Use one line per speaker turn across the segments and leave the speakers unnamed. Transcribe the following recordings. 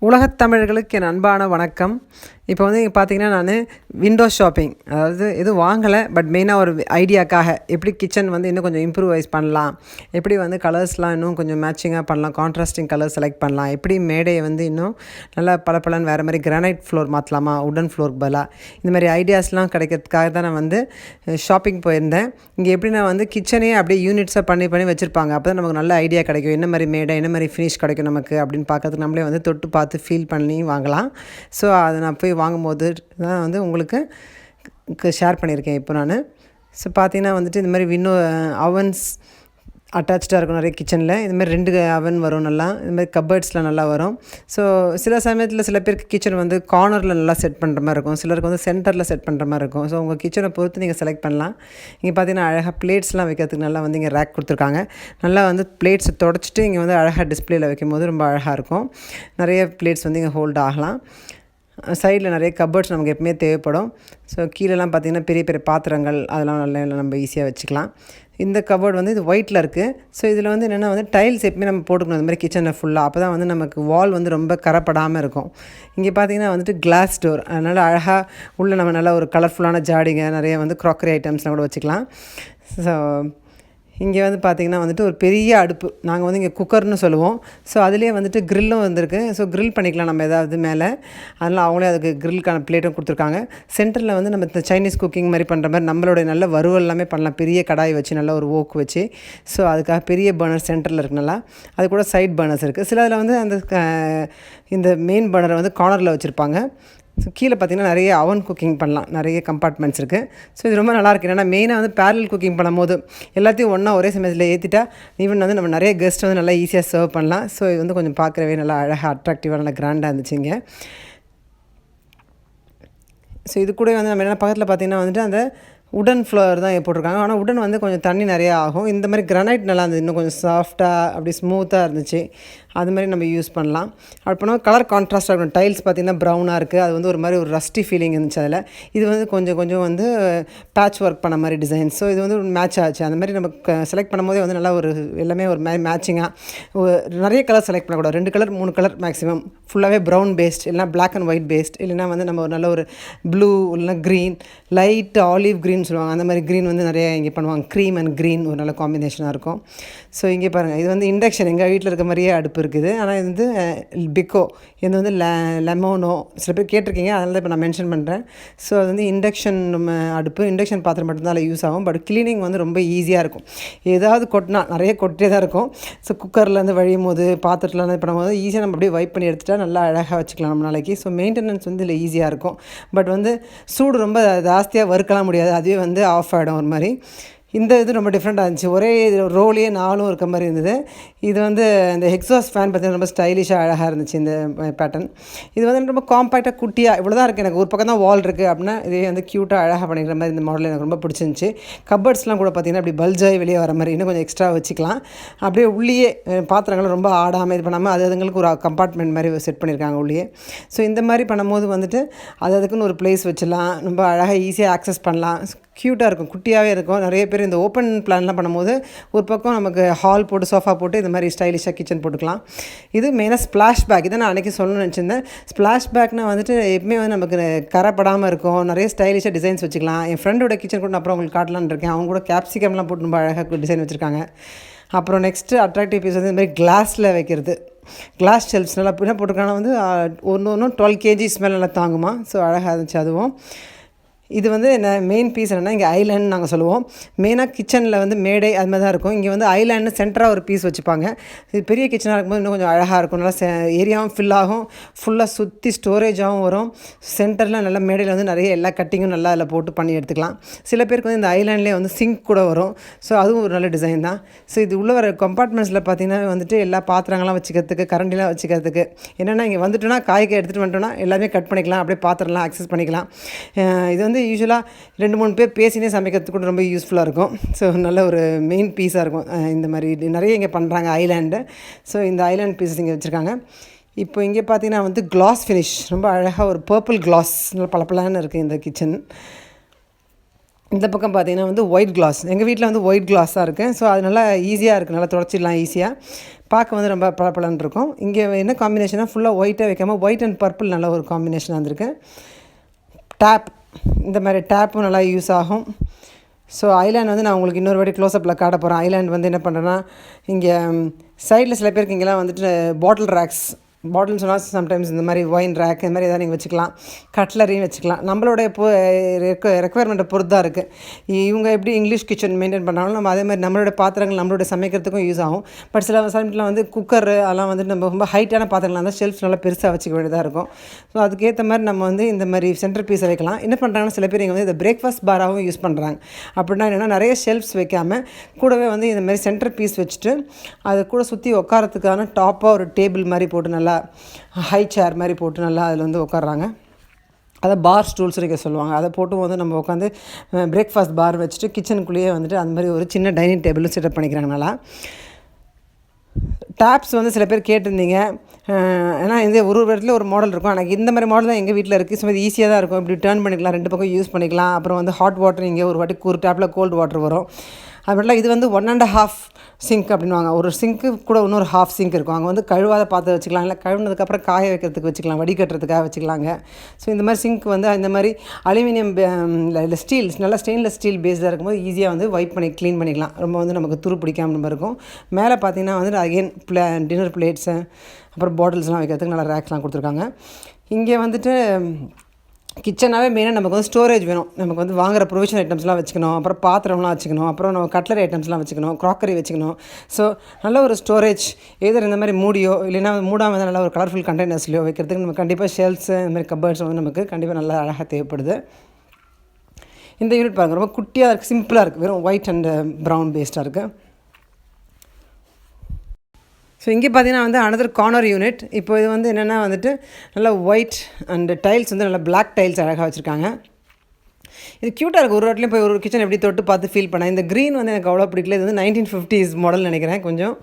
உலகத் தமிழர்களுக்கு என் அன்பான வணக்கம். இப்போ வந்து இங்கே பார்த்தீங்கன்னா நான் விண்டோ ஷாப்பிங், அதாவது எதுவும் வாங்கலை, பட் மெயினாக ஒரு ஐடியாக்காக எப்படி கிச்சன் வந்து இன்னும் கொஞ்சம் இம்ப்ரூவைஸ் பண்ணலாம், எப்படி வந்து கலர்ஸ்லாம் இன்னும் கொஞ்சம் மேட்சிங்காக பண்ணலாம், கான்ட்ராஸ்டிங் கலர் செலக்ட் பண்ணலாம், எப்படி மேடையை வந்து இன்னும் நல்லா பளபளன்னு வேறு மாதிரி கிரானைட் ஃப்ளோர் மாற்றலாமா, உடன் ஃப்ளோருக்கு பதிலாக, இந்த மாதிரி ஐடியாஸ்லாம் கிடைக்கிறதுக்காக தான் நான் வந்து ஷாப்பிங் போயிருந்தேன். இங்கே எப்படி நான் வந்து கிச்சனே அப்படியே யூனிட்ஸாக பண்ணி வச்சுருப்பாங்க. அப்போ தான் நமக்கு நல்ல ஐடியா கிடைக்கும், என்ன மாதிரி மேடை என்ன மாதிரி ஃபினிஷ் கிடைக்கும் நமக்கு அப்படின்னு பார்க்கறதுக்கு நம்மளே வந்து தொட்டு பார்த்து ஃபீல் பண்ணி வாங்கலாம். ஸோ அதை நான் போய் வாங்கும்போது தான் வந்து உங்களுக்கு ஷேர் பண்ணியிருக்கேன். இப்போ நான் பார்த்தீங்கன்னா வந்துட்டு இந்த மாதிரி அவன்ஸ் அட்டாச்சாக இருக்கும் நிறைய கிச்சனில். இதுமாதிரி 2 அவன் வரும், நல்லா இதுமாதிரி கப்பர்ட்ஸில் நல்லா வரும். ஸோ சில சமயத்தில் சில பேருக்கு கிச்சன் வந்து கார்னரில் நல்லா செட் பண்ணுற மாதிரி இருக்கும், சிலருக்கு வந்து சென்டரில் செட் பண்ணுற மாதிரி இருக்கும். ஸோ உங்கள் கிச்சனை பொறுத்து நீங்கள் செலக்ட் பண்ணலாம். இங்கே பார்த்தீங்கன்னா அழகாக பிளேட்ஸ்லாம் வைக்கிறதுக்கு நல்லா வந்து இங்கே ரேக் கொடுத்துருக்காங்க. நல்லா வந்து பிளேட்ஸை தொடச்சிட்டு இங்கே வந்து அழகாக டிஸ்பிளேயில் வைக்கும் போது ரொம்ப அழகாக இருக்கும். நிறைய பிளேட்ஸ் வந்து இங்கே ஹோல்ட் ஆகலாம். சைடில் நிறைய கப்பர்ட்ஸ் நமக்கு எப்பவுமே தேவைப்படும். ஸோ கீழெல்லாம் பார்த்திங்கன்னா பெரிய பெரிய பாத்திரங்கள் அதெல்லாம் நல்லா நம்ம ஈஸியாக வச்சுக்கலாம். இந்த கபோர்டு வந்து இது ஒயிட்டில் இருக்குது. ஸோ இதில் வந்து என்னென்னா வந்து டைல்ஸ் எப்பவுமே நம்ம போட்டுக்கணும் இந்த மாதிரி கிச்சனில் ஃபுல்லாக. அப்போ தான் வந்து நமக்கு வால் வந்து ரொம்ப கரப்படாமல் இருக்கும். இங்கே பார்த்திங்கன்னா வந்துட்டு கிளாஸ் டோர், அதனால் அழகாக உள்ளே நம்ம நல்லா ஒரு கலர்ஃபுல்லான ஜாடிங்க நிறைய வந்து க்ராக்கரி ஐட்டம்ஸ்லாம் கூட வச்சுக்கலாம். ஸோ இங்கே வந்து பார்த்திங்கன்னா வந்துட்டு ஒரு பெரிய அடுப்பு, நாங்கள் வந்து இங்கே குக்கர்னு சொல்லுவோம். ஸோ அதுலேயே வந்துட்டு க்ரில்லும் வந்திருக்கு. ஸோ க்ரில் பண்ணிக்கலாம் நம்ம ஏதாவது மேலே, அதனால் அவங்களே அதுக்கு க்ரில்லுக்கான பிளேட்டும் கொடுத்துருக்காங்க. சென்டரில் வந்து நம்ம இந்த சைனீஸ் குக்கிங் மாதிரி பண்ணுற மாதிரி நம்மளுடைய நல்ல வறுவல் எல்லாமே பண்ணலாம், பெரிய கடாய் வச்சு நல்லா ஒரு ஓக்கு வச்சு. ஸோ அதுக்காக பெரிய பர்னர் சென்டரில் இருக்குது நல்லா. அது கூட சைட் பர்னர்ஸ் இருக்குது. சில அதில் வந்து இந்த மெயின் பர்னரை வந்து கார்னரில் வச்சுருப்பாங்க. ஸோ கீழே பார்த்திங்கன்னா நிறைய அவன் குக்கிங் பண்ணலாம், நிறைய கம்பார்ட்மெண்ட்ஸ் இருக்குது. ஸோ இது ரொம்ப நல்லாயிருக்கு. ஏன்னா மெயினாக வந்து பேரல் குக்கிங் பண்ணும்போது எல்லாத்தையும் ஒன்றா ஒரே சமயத்தில் ஏற்றிட்டா ஈவன் வந்து நம்ம நிறைய கெஸ்ட் வந்து நல்லா ஈஸியாக சர்வ் பண்ணலாம். ஸோ இது வந்து கொஞ்சம் பார்க்குறவே நல்லா அழகாக அட்ராக்டிவாக நல்லா கிராண்டாக இருந்துச்சுங்க. ஸோ இது கூட வந்து நம்ம என்ன பக்கத்தில் பார்த்திங்கன்னா வந்துட்டு அந்த உடன் ஃப்ளோர் தான் போட்டிருக்காங்க. ஆனால் உடன் வந்து கொஞ்சம் தண்ணி நிறையா ஆகும். இந்த மாதிரி கிரானைட் நல்லா இருந்தது, இன்னும் கொஞ்சம் சாஃப்டாக அப்படி ஸ்மூத்தாக இருந்துச்சு. அது மாதிரி நம்ம யூஸ் பண்ணலாம். அப்போனா கலர் கான்ட்ராஸ்ட்டாக இருக்கணும். டைல்ஸ் பார்த்திங்கன்னா ப்ரௌனாக இருக்குது, அது வந்து ஒரு மாதிரி ஒரு ரஸ்டி ஃபீலிங் இருந்துச்சு அதில். இது வந்து கொஞ்சம் வந்து பேட்ச் ஒர்க் பண்ண மாதிரி டிசைன். ஸோ இது வந்து மேட்ச் ஆச்சு. அந்த மாதிரி நம்ம செலக்ட் பண்ணும்போதே வந்து நல்லா ஒரு எல்லாமே ஒரு மாதிரி மேட்சிங்காக நிறைய கலர் செலக்ட் பண்ணக்கூடாது. 2 கலர் 3 கலர் மேக்ஸிமம், ஃபுல்லாகவே ப்ரௌன் பேஸ்ட் இல்லைனா பிளாக் அண்ட் ஒயிட் பேஸ்ட், இல்லைனா வந்து நம்ம ஒரு நல்ல ஒரு ப்ளூ இல்லைனா க்ரீன், லைட் ஆலிவ் க்ரீன் சொல்லுவாங்க, அந்த மாதிரி க்ரீன் வந்து நிறைய இங்கே பண்ணுவாங்க. க்ரீம் அண்ட் க்ரீன் ஒரு நல்ல காம்பினேஷனாக இருக்கும். ஸோ இங்கே பாருங்கள், இது வந்து இண்டக்ஷன், எங்கள் வீட்டில் இருக்க மாதிரியே அடுப்பு இருக்குது. ஆனால் இது வந்து பிக்கோ, இது வந்து லெமோனோ, சில பேர் கேட்டிருக்கீங்க, அதனால தான் இப்போ நான் மென்ஷன் பண்ணுறேன். ஸோ அது வந்து இண்டக்ஷன் அடுப்பு, இண்டக்ஷன் பாத்திரம் மட்டும்தான் அதில் யூஸ் ஆகும். பட் க்ளீனிங் வந்து ரொம்ப ஈஸியாக இருக்கும். ஏதாவது கொட்டினா நிறைய கொட்டே தான் இருக்கும். ஸோ குக்கர்லேருந்து வழியும் போது பாத்திரத்துலேருந்து பண்ணும்போது ஈஸியாக நம்ம அப்படியே வைப் பண்ணி எடுத்துகிட்டா நல்லா அழகாக வச்சுக்கலாம் நம்ம நாளைக்கு. ஸோ மெயின்டெனன்ஸ் வந்து இதில் ஈஸியாக இருக்கும். பட் வந்து சூடு ரொம்ப ஜாஸ்தியாக வறுக்கலாம் முடியாது, அதுவே வந்து ஆஃப் ஆகிடும் ஒரு மாதிரி. இந்த இது ரொம்ப டிஃப்ரெண்ட்டாக இருந்துச்சு. ஒரே ரோலையே 4 இருக்க மாதிரி இருந்தது. இது வந்து இந்த எக்ஸாஸ்ட் ஃபேன் பார்த்திங்கன்னா ரொம்ப ஸ்டைலிஷாக அழகாக இருந்துச்சு இந்த பேட்டர்ன். இது வந்து ரொம்ப காம்பேக்டாக குட்டியாக இவ்வளோ தான் இருக்குது. எனக்கு ஒரு பக்கம் தான் வால் இருக்குது அப்படின்னா இதே வந்து க்யூட்டாக அழகாக பண்ணிக்கிற மாதிரி இந்த மாடல் எனக்கு ரொம்ப பிடிச்சிருந்துச்சி. கப்பர்ட்ஸ்லாம் கூட பார்த்திங்கன்னா அப்படி பல்ஜாகி வெளியே வர மாதிரி இன்னும் கொஞ்சம் எக்ஸ்ட்ரா வச்சுக்கலாம். அப்படியே உள்ளேயே பாத்திரங்களும் ரொம்ப ஆடாமல் இது பண்ணாமல் அதுங்களுக்கு ஒரு கம்பார்ட்மெண்ட் மாதிரி செட் பண்ணியிருக்காங்க உள்ளே. ஸோ இந்த மாதிரி பண்ணும்போது வந்துட்டு அதுக்குன்னு ஒரு பிளேஸ் வச்சிடலாம், ரொம்ப அழகாக ஈஸியாக ஆக்சஸ் பண்ணலாம். க்யூட்டாக இருக்கும், குட்டியாகவே இருக்கும். நிறைய பேர் இந்த ஓப்பன் பிளான்லாம் பண்ணும்போது ஒரு பக்கம் நமக்கு ஹால் போட்டு சோஃபா போட்டு இந்த மாதிரி ஸ்டைலிஷாக கிச்சன் போட்டுக்கலாம். இது மெயினாக ஸ்ப்ளாஷ் பேக், இதை நான் அன்றைக்கி சொல்லணும்னு நினச்சிருந்தேன். ஸ்ப்ளாஷ் பேக்னால் வந்துட்டு எப்பவுமே வந்து நமக்கு கரைப்படாமல் இருக்கும், நிறைய ஸ்டைலிஷாக டிசைன்ஸ் வச்சுக்கலாம். என் ஃப்ரெண்டோட கிச்சன் கூட நான் அப்புறம் உங்களுக்கு காட்டலான்னு இருக்கேன். அவங்க கூட கேப்சிகம்லாம் போட்டு ரொம்ப அழகாக டிசைன் வச்சுருக்காங்க. அப்புறம் நெக்ஸ்ட்டு அட்ராக்டிவ் பீஸ் வந்து இந்த மாதிரி கிளாஸில் வைக்கிறது, கிளாஸ் ஷெல்ஃப்ஸ் நல்லா என்ன போட்டிருக்காங்கன்னா வந்து ஒன்று 12 kg ஸ்மெல் நல்லா தாங்குமா. ஸோ அழகாக இருந்துச்சு அதுவும். இது வந்து என்ன மெயின் பீஸ் என்னென்னா இங்கே ஐலேண்ட் நாங்கள் சொல்லுவோம். மெயினாக கிச்சனில் வந்து மேடை அது மாதிரி தான் இருக்கும். இங்கே வந்து ஐலேண்டு சென்டராக ஒரு பீஸ் வச்சுப்பாங்க. இது பெரிய கிச்சனாக இருக்கும்போது இன்னும் கொஞ்சம் அழகாக இருக்கும், நல்லா ஏரியாவும் ஃபில் ஆகும், ஃபுல்லாக சுற்றி ஸ்டோரேஜாகவும் வரும். சென்டரில் நல்லா மேடையில் வந்து நிறைய எல்லா கட்டிங்கும் நல்லா அதில் போட்டு பண்ணி எடுத்துக்கலாம். சில பேருக்கு வந்து இந்த ஐலேண்ட்லேயே வந்து சிங்க் கூட வரும். ஸோ அதுவும் ஒரு நல்ல டிசைன் தான். ஸோ இது உள்ள வர கம்பார்ட்மெண்ட்ஸில் பார்த்திங்கன்னா வந்துட்டு எல்லா பாத்திரங்கள்லாம் வச்சுக்கிறதுக்கு, கரண்டிலாம் வச்சுக்கிறதுக்கு, என்னென்னா இங்கே வந்துட்டோன்னா காய்க்கு எடுத்துகிட்டு வந்துட்டோன்னா எல்லாமே கட் பண்ணிக்கலாம், அப்படியே பாத்திரம்லாம் ஆக்சஸ் பண்ணிக்கலாம். இது வந்து யூஸ்வலாக 2-3 பேர் பேசினே சமைக்கிறதுக்கு கூட ரொம்ப யூஸ்ஃபுல்லாக இருக்கும். ஸோ நல்ல ஒரு மெயின் பீஸாக இருக்கும். இந்த மாதிரி நிறைய இங்கே பண்ணுறாங்க ஐலேண்டு. ஸோ இந்த ஐலேண்ட் பீஸஸ் இங்கே வச்சுருக்காங்க. இப்போ இங்கே பார்த்தீங்கன்னா வந்து கிளாஸ் ஃபினிஷ், ரொம்ப அழகாக ஒரு பர்பிள் கிளாஸ் நல்லா பளபளன்னு இருக்குது இந்த கிச்சன். இந்த பக்கம் பார்த்தீங்கன்னா வந்து ஒயிட் கிளாஸ். எங்கள் வீட்டில் வந்து ஒயிட் கிளாஸ் தான் இருக்குது. ஸோ அது நல்லா ஈஸியாக இருக்குது, நல்லா துடைச்சிடலாம் ஈஸியாக. பார்க்க வந்து ரொம்ப பளபளன்னு இருக்கும். இங்கே என்ன காம்பினேஷனாக ஃபுல்லாக ஒயிட்டாக வைக்காமல் ஒயிட் அண்ட் பர்பிள் நல்ல ஒரு காம்பினேஷன் வந்திருக்கு. டேப், இந்த மாதிரி டேப்பும் நல்லா யூஸ் ஆகும். ஸோ ஐலாண்ட் வந்து நான் உங்களுக்கு இன்னொரு வாட்டி க்ளோஸ்அப்பில் காட்ட போகிறேன். ஐலாண்ட் வந்து என்ன பண்ணுறேன்னா, இங்கே சைடில் சில பேருக்கு இங்கெல்லாம் வந்துட்டு பாட்டில் ரேக்ஸ், பாட்டில்னு சொன்னால் சம்டைம்ஸ் இந்த மாதிரி ஒயின் ரேக் இந்த மாதிரி எதாவது நீங்கள் வச்சுக்கலாம், கட்லரியும் வச்சுக்கலாம். நம்மளுடைய ரெக்குவயர்மெண்ட்டை பொறுத்து தான் இருக்குது. இவங்க எப்படி இங்கிலீஷ் கிச்சன் மெயின்டைன் பண்ணாலும் நம்ம அதே மாதிரி நம்மளோட பாத்திரங்கள் நம்மளோட சமைக்கிறதுக்கும் யூஸ் ஆகும். பட் சில சமயத்தில் வந்து குக்கர் அதெல்லாம் வந்து நம்ம ரொம்ப ஹைட்டான பாத்திரங்கள் இருந்தால் ஷெல்ஃப் நல்லா பெருசாக வச்சுக்க வேண்டியதாக இருக்கும். ஸோ அதுக்கேற்ற மாதிரி நம்ம வந்து இந்த மாதிரி சென்டர் பீஸை வைக்கலாம். என்ன பண்ணுறாங்கன்னா, சில பேர் இங்கே வந்து இந்த பிரேக்ஃபாஸ்ட் பாராகவும் யூஸ் பண்ணுறாங்க. அப்படின்னா என்னென்னா, நிறைய ஷெல்ஃப்ஸ் வைக்காமல் கூடவே வந்து இந்த மாதிரி சென்டர் பீஸ் வச்சுட்டு அது கூட சுற்றி உட்காரத்துக்கான டாப்பாக ஒரு டேபிள் மாதிரி போட்டு நல்லா ஹை சேர் மாதிரி போட்டு நல்லா அதில் வந்து உட்காடுறாங்க. அதை பார் ஸ்டூல்ஸ் வைக்க சொல்லுவாங்க. அதை போட்டு வந்து நம்ம உட்காந்து பிரேக்ஃபாஸ்ட் பார் வச்சுட்டு கிச்சனுக்குள்ளேயே வந்துட்டு அந்த மாதிரி ஒரு சின்ன டைனிங் டேபிளும் செட்டப் பண்ணிக்கிறாங்க. நல்லா டேப்ஸ் வந்து சில பேர் கேட்டிருந்தீங்க. ஏன்னா இந்த ஒரு இடத்துல ஒரு மாடல் இருக்கும். எனக்கு இந்த மாதிரி மாடல் தான் எங்கள் வீட்டில் இருக்குது. ஸோ இது ஈஸியாக தான் இருக்கும். இப்படி டர்ன் பண்ணிக்கலாம், ரெண்டு பக்கம் யூஸ் பண்ணிக்கலாம். அப்புறம் வந்து ஹாட் வாட்டர், இங்கே ஒரு வாட்டி ஒரு டேப்பில் கோல்டு வாட்டர் வரும். அப்படிலாம் இது வந்து 1.5 சிங்க் அப்படின்வாங்க. ஒரு சிங்க்கு கூட இன்னொரு ஹாஃப் சிங்க் இருக்கும். அங்கே வந்து கழுவாத பார்த்து வச்சுக்கலாம், இல்லை கழுவுனதுக்கப்புறம் காய வைக்கிறதுக்கு வச்சுக்கலாம், வடிகட்டுறதுக்காக வச்சுக்கலாங்க. ஸோ இந்த மாதிரி சிங்க் வந்து இந்த மாதிரி அலுமினியம் இல்லை ஸ்டீல், நல்லா ஸ்டெயின்லெஸ் ஸ்டீல் பேஸ்டாக இருக்கும்போது ஈஸியாக வந்து வைப் பண்ணி க்ளீன் பண்ணிக்கலாம். ரொம்ப வந்து நமக்கு துரு பிடிக்காம நம்ம இருக்கும். மேலே பார்த்தீங்கன்னா வந்து அகெயின் டின்னர் பிளேட்ஸு அப்புறம் பாட்டில்ஸ்லாம் வைக்கிறதுக்கு நல்லா ரேக்ஸ்லாம் கொடுத்துருக்காங்க. இங்கே வந்துட்டு கிச்சனாகவே மெயினாக நமக்கு வந்து ஸ்டோரேஜ் வேணும். நமக்கு வந்து வாங்குகிற ப்ரொவிஷன் ஐட்டம்ஸ்லாம் வச்சுக்கணும், அப்புறம் பாத்திரம்லாம் வச்சுக்கணும், அப்புறம் நம்ம கட்லரி ஐட்டம்ஸ்லாம் வச்சுக்கணும், க்ராக்கரி வச்சுக்கணும். ஸோ நல்ல ஒரு ஸ்டோரேஜ் எதிர் இந்த மாதிரி மூடியோ இல்லைன்னா மூடாமல் தான் நல்ல ஒரு கலர்ஃபுல் கண்டெய்னர்ஸ்லையோ வைக்கிறதுக்கு நம்ம கண்டிப்பாக ஷெல்ஃப்ஸு இந்த மாதிரி கப்பர்ட்ஸ் வந்து நமக்கு கண்டிப்பாக நல்லா அழகாக தேவைப்படுது. இந்த யூனிட் பாருங்கள், ரொம்ப குட்டியாக இருக்குது, சிம்பிளாக இருக்குது, வெறும் ஒயிட் அண்ட் ப்ரௌன் பேஸ்டாக இருக்குது. ஸோ இங்கே பார்த்தீங்கன்னா வந்து அனதர் கார்னர் யூனிட். இப்போ இது வந்து என்னென்னா வந்துட்டு நல்லா ஒயிட் அண்ட் டைல்ஸ் வந்து நல்லா பிளாக் டைல்ஸ் அழகாக வச்சுருக்காங்க. இது க்யூட்டாக இருக்குது. ஒரு இடத்துலையும் போய் ஒரு கிச்சன் எப்படி தொட்டு பார்த்து ஃபீல் பண்ணேன். இந்த க்ரீன் வந்து எனக்கு அவ்வளோ பிடிக்கல. இது வந்து 1950s மாடல் நினைக்கிறேன் கொஞ்சம்.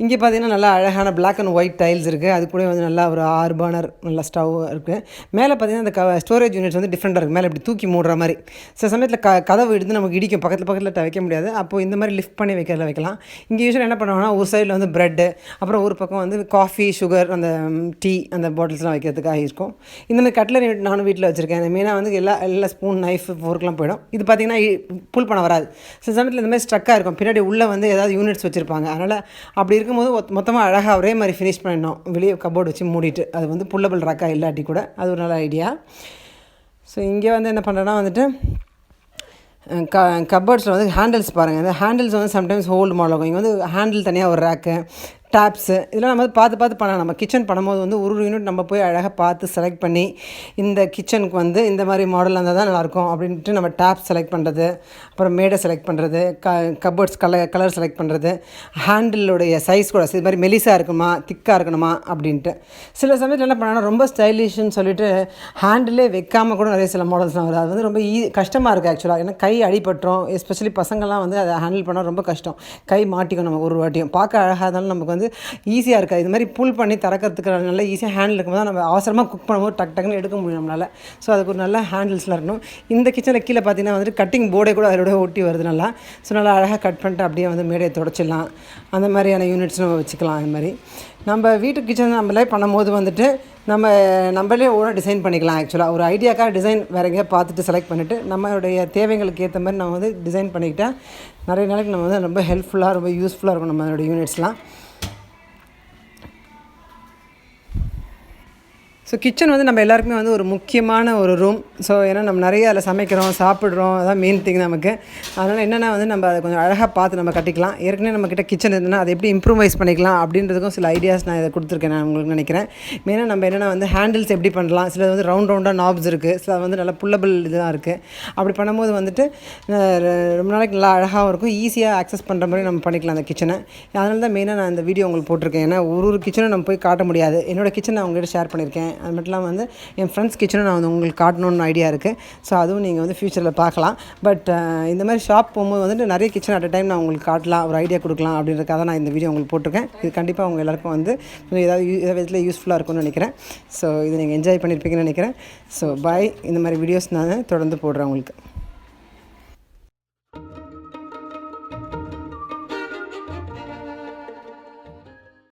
இங்கே பார்த்தீங்கன்னா நல்லா அழகான பிளாக் அண்ட் ஒயிட் டைல்ஸ் இருக்குது. அது கூட வந்து நல்லா ஒரு 6 பர்னர் நல்லா ஸ்டவ் இருக்குது. மேலே பார்த்தீங்கன்னா அந்த ஸ்டோரேஜ் யூனிட்ஸ் வந்து டிஃப்ரெண்ட்டாக இருக்குது. மேலே இப்படி தூக்கி மூடுற மாதிரி. சில சமயத்தில் கதவு எடுத்து நமக்கு இடிக்கும், பக்கத்தில் வைக்க முடியாது. அப்போது இந்த மாதிரி லிஃப்ட் பண்ணி வைக்கலாம். இங்கே யூஸ்வலாக என்ன பண்ணுவாங்கன்னா, ஒரு சைடில் வந்து ப்ரெட்டு, அப்புறம் ஒரு பக்கம் வந்து காஃபி, சுகர், அந்த டீ, அந்த பாட்டில்ஸ்லாம் வைக்கிறதுக்காக இருக்கும். இந்த மாதிரி கட்லரி நானும் வீட்டில் வச்சுருக்கேன். மெயினாக வந்து எல்லா ஸ்பூன், நைஃப், ஃபோர்க்கெலாம் போயிடும். இது பார்த்திங்கன்னா புல் பண்ண வராது. சில சமயத்தில் இந்த மாதிரி ஸ்ட்ரக்காக இருக்கும். பின்னாடி உள்ளே வந்து ஏதாவது யூனிட்ஸ் வச்சுருப்பாங்க. அதனால் அப்படி இருக்கும்போது மொத்தமாக அழகாக ஒரே மாதிரி ஃபினிஷ் பண்ணிடணும். வெளியே கபோர்டு வச்சு மூடிட்டு, அது வந்து புல்லபிள் ரக்காக இல்லாட்டி கூட அது ஒரு நல்ல ஐடியா. ஸோ இங்கே வந்து என்ன பண்ணுறேன்னா வந்துட்டு கபோர்ட்ஸில் வந்து ஹேண்டில்ஸ் பாருங்கள். இந்த ஹேண்டில்ஸ் வந்து சம்டைம்ஸ் ஹோல்டு மாடல் இருக்கும். இங்கே வந்து ஹேண்டில் தனியாக ஒரு ரேக்கு, டேப்ஸு, இதெல்லாம் நம்ம பார்த்து பண்ணலாம். நம்ம கிச்சன் பண்ணும்போது வந்து ஒரு யூனிட் நம்ம போய் அழகாக பார்த்து செலக்ட் பண்ணி, இந்த கிச்சனுக்கு வந்து இந்த மாதிரி மாடல் இருந்தால் தான் நல்லாயிருக்கும் அப்படின்ட்டு நம்ம டேப் செலக்ட் பண்ணுறது, அப்புறம் மேடை செலக்ட் பண்ணுறது, கபோர்ட்ஸ் கலர் செலக்ட் பண்ணுறது, ஹேண்டிலுடைய சைஸ் கூட இது மாதிரி மெலிசாக இருக்குமா, திக்காக இருக்கணுமா அப்படின்ட்டு. சில சமயத்தில் என்ன பண்ணாங்கன்னா, ரொம்ப ஸ்டைலிஷ்னு சொல்லிட்டு ஹேண்டிலே வைக்காமல் கூட நிறைய சில மாடல்ஸ்லாம் வருது. அது வந்து ரொம்ப கஷ்டமாக இருக்குது ஆக்சுவலாக. ஏன்னா கை அடிபட்டுரும். எஸ்பெஷலி பசங்கள்லாம் வந்து அதை ஹேண்டில் பண்ணால் ரொம்ப கஷ்டம். கை மாட்டிக்கும் நம்ம ஒரு வாட்டியும். பார்க்க அழகாக இருந்தாலும் நமக்கு வந்து ஈஸியாக இருக்காது. இது மாதிரி புல் பண்ணி திறக்கிறதுக்கு நல்லா ஈஸியாக ஹேண்டில் இருக்கும்போது நம்ம அவசரமாக குக் பண்ணும்போது டக்குன்னு எடுக்க முடியும் நம்மளால். ஸோ அதுக்கு ஒரு நல்ல ஹேண்டில்ஸ்லாம் இருக்கணும். இந்த கிச்சனில் கீழே பார்த்தீங்கன்னா வந்து கட்டிங் போர்டே கூட அதோட ஒட்டி வருது நல்லா. ஸோ நல்லா அழகாக கட் பண்ணிட்டு அப்படியே வந்து மேடையை தொடச்சிடலாம். அந்த மாதிரியான யூனிட்ஸ் நம்ம வச்சுக்கலாம். அது மாதிரி நம்ம வீட்டு கிச்சன் நம்மளே பண்ணும்போது வந்துட்டு நம்மளே ஓனாக டிசைன் பண்ணிக்கலாம். ஆக்சுவலாக ஒரு ஐடியாக்காக டிசைன் வேறு எங்கேயா பார்த்துட்டு செலக்ட் பண்ணிவிட்டு நம்மளுடைய தேவைகளுக்கு ஏற்ற மாதிரி நம்ம வந்து டிசைன் பண்ணிக்கிட்டால் நிறைய நாளைக்கு நம்ம வந்து ரொம்ப ஹெல்ப்ஃபுல்லாக, ரொம்ப யூஸ்ஃபுல்லாக இருக்கும் நம்மளோட யூனிட்ஸ்லாம். ஸோ கிச்சன் வந்து நம்ம எல்லாருக்குமே வந்து ஒரு முக்கியமான ஒரு ரூம். ஸோ ஏன்னா நம்ம நிறைய அதில் சமைக்கிறோம், சாப்பிட்றோம், அதான் மெயின் திங் நமக்கு. அதனால் என்னென்னா வந்து நம்ம அதை கொஞ்சம் அழகாக பார்த்து நம்ம கட்டிக்கலாம். ஏற்கனவே நம்மக்கிட்ட கிச்சன் இருந்ததுன்னா அதை எப்படி இம்ப்ரூவைஸ் பண்ணிக்கலாம் அப்படின்றதுக்கும் சில ஐடியாஸ் நான் இதை கொடுத்துருக்கேன். நான் உங்களுக்கு நினைக்கிறேன். மெயினாக நம்ம என்னென்னா வந்து ஹேண்டில்ஸ் எப்படி பண்ணலாம். சில வந்து ரவுண்டாக நாப்ஸ் இருக்குது, சில வந்து நல்லா புல்லபிள் இதுதான் இருக்குது. அப்படி பண்ணும்போது வந்துட்டு ரொம்ப நாளைக்கு நல்லா அழகாகவும் இருக்கும். ஈஸியாக ஆக்சஸ் பண்ணுற மாதிரி நம்ம பண்ணிக்கலாம் அந்த கிச்சனை. அதனால தான் மெயினாக நான் இந்த வீடியோ உங்களுக்கு போட்டிருக்கேன். ஏன்னா ஒரு கிச்சனும் நம்ம போய் காட்ட முடியாது. என்னோடய கிச்சனை நான் உங்கள்கிட்ட ஷேர் பண்ணியிருக்கேன். அது மட்டும் இல்லாமல் வந்து என் ஃப்ரெண்ட்ஸ் கிச்சனும் நான் வந்து உங்களுக்கு காட்டணுன்னு ஐடியா இருக்குது. ஸோ அதுவும் நீங்கள் வந்து ஃப்யூச்சரில் பார்க்கலாம். பட் இந்த மாதிரி ஷாப் போகும்போது வந்துட்டு நிறைய கிச்சன் அட் அ டைம் நான் உங்களுக்கு காட்டலாம், ஒரு ஐடியா கொடுக்கலாம் அப்படின்றதுக்காக நான் இந்த வீடியோ உங்களுக்கு போட்டிருக்கேன். இது கண்டிப்பாக அவங்க எல்லாருக்கும் வந்து ஏதாவது விதத்தில் யூஸ்ஃபுல்லாக இருக்கும்னு நினைக்கிறேன். ஸோ இது நீங்கள் என்ஜாய் பண்ணியிருப்பீங்கன்னு நினைக்கிறேன். So bye. இந்த மாதிரி வீடியோஸ் நான் தொடர்ந்து போடுறேன் உங்களுக்கு.